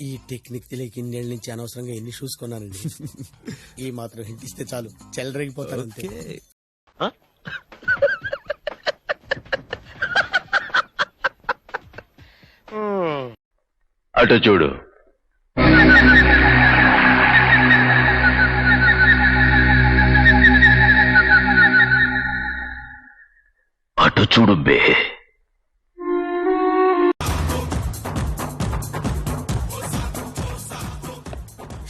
ఈ టెక్నిక్ తెలియక ఇన్నేళ్ళ నుంచి అనవసరంగా ఎన్ని షూస్ కొన్నానండి. ఈ మాత్రం హింట్ ఇస్తే చాలు చెలరేగిపోతారు అంతే. అటు చూడు. అటు చూడు బే.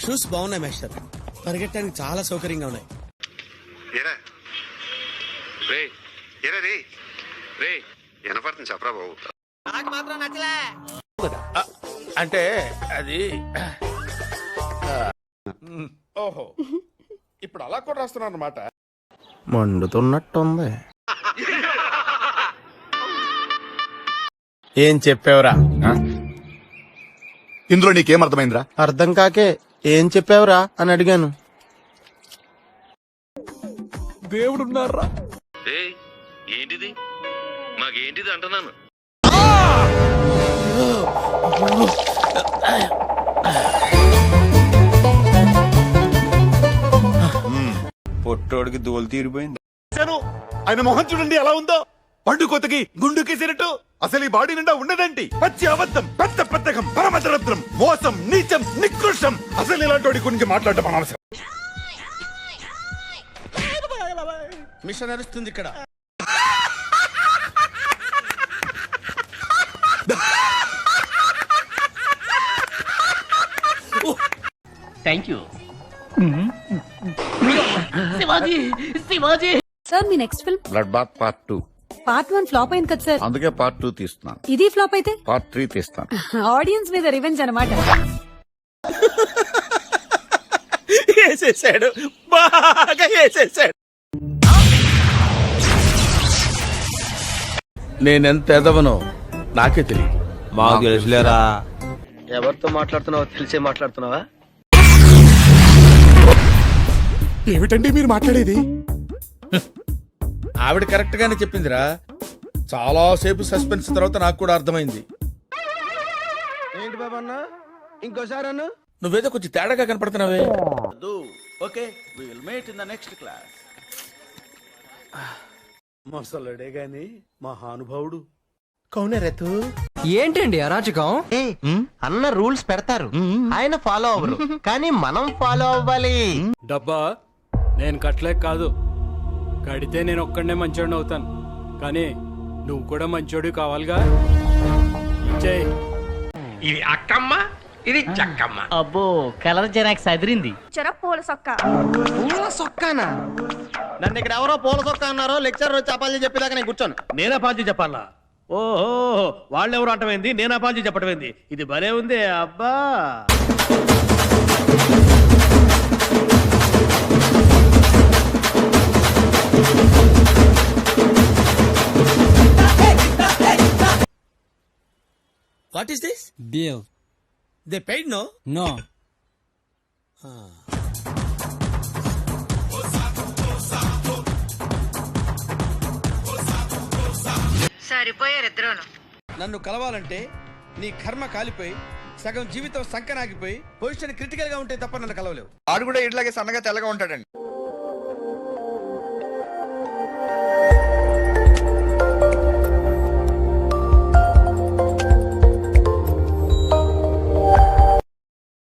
షూస్ బాగున్నాయి మాస్టర్, పరిగెట్టడానికి చాలా సౌకర్యంగా ఉన్నాయి. వినపడుతుంది చెప్పరా బాబు. నాకు మాత్రం నచ్చలే. అంటే అది ఓహో ఇప్పుడు అలా కూడా రాస్తున్నారు అన్నమాట. మండుతున్నట్టుంది. ఏం చెప్పావురా? ఇందులో నీకేం అర్థమైందిరా? అర్థం కాకే ఏం చెప్పావురా అని అడిగాను. దేవుడున్నారా? ఏంటిది మాకేంటిది అంటున్నాను. పొట్టోడికి దోలు తీరిపోయింది. ఆయన మొహం చూడండి ఎలా ఉందో, పండు కొత్తకి గుండుకేసినట్టు. అసలు ఈ బాడీ నిండా ఉండదండి. పచ్చి అబద్ధం, పెద్ద పెద్దకం, పరమదరిద్రం, మోసం, నీచం, నికృష్టం. అసలు ఇలాంటి గురించి మాట్లాడటం అనవసరం. మిషన్ నడుస్తుంది ఇక్కడ. Thank you Shivaji. Shivaji sir మీ next film blood bath part 2. Part 1 flop అయింది కదా సార్, అందుకే పార్ట్ 2 తీస్తున్నాను. ఇది ఫ్లాప్ అయితే పార్ట్ 3 తీస్తాను. ఆడియన్స్ మీద రివెంజ్ అన్నమాట. వేసేసాడు, బాగా వేసేసాడు. నేనెంత ఎదవనో నాకే తెలియదు. మాకు తెలుసులేరా. ఎవరితో మాట్లాడుతున్నావో తెలిసే మాట్లాడుతున్నావా? ఏమిటండి మీరు మాట్లాడేది? ఆవిడ కరెక్ట్ గానే చెప్పిందిరా. చాలా సేపు సస్పెన్స్ తర్వాత నాకు కూడా అర్థమైంది. ఏంటి బాబా అన్న, ఇంకోసారి అన్న. నువ్వేదో కొంచెం తేడాగా కనపడుతున్నావే. Okay we will meet in the next class. మొసలుడే గాని మహానుభావుడు. కౌనరెతు ఏంటండి అరాచకం? అన్న రూల్స్ పెడతారు, ఆయన ఫాలో అవ్వరు, కానీ మనం ఫాలో అవ్వాలి. డబ్బా నేను కట్టలేక కాదు, కడితే నేను ఒక్కడనే మంచోడిని అవుతాను, కానీ నువ్వు కూడా మంచోడు కావాలిగా. ఇచ్చేయ్. ఇది అక్కమ్మ, ఇది చక్కమ్మ. అబ్బో కలర్ జెరాక్స్ అదిరింది. పూల సొక్క. పూల సొక్కానా? నన్ను ఇక్కడ ఎవరో పూల సొక్క అన్నారో లెక్చర్ వచ్చి అపాలజీ చెప్పేదాకా నేను కూర్చోను. నేను అపాలజీ చెప్పాలా? ఓహో వాళ్ళెవరు అంటమైంది, నేను అపాలజీ చెప్పటమైంది. ఇది భలే ఉంది అబ్బా. What is this? Bill. They paid no? No. సరిపోయారు. నన్ను కలవాలంటే నీ కర్మ కాలిపోయి సగం జీవితం సంకనాగిపోయి పొజిషన్ క్రిటికల్ గా ఉంటే తప్ప నన్ను కలవలేవు. ఆడు కూడా ఇట్లాగే సన్నగా తెల్లగా ఉంటాడండి.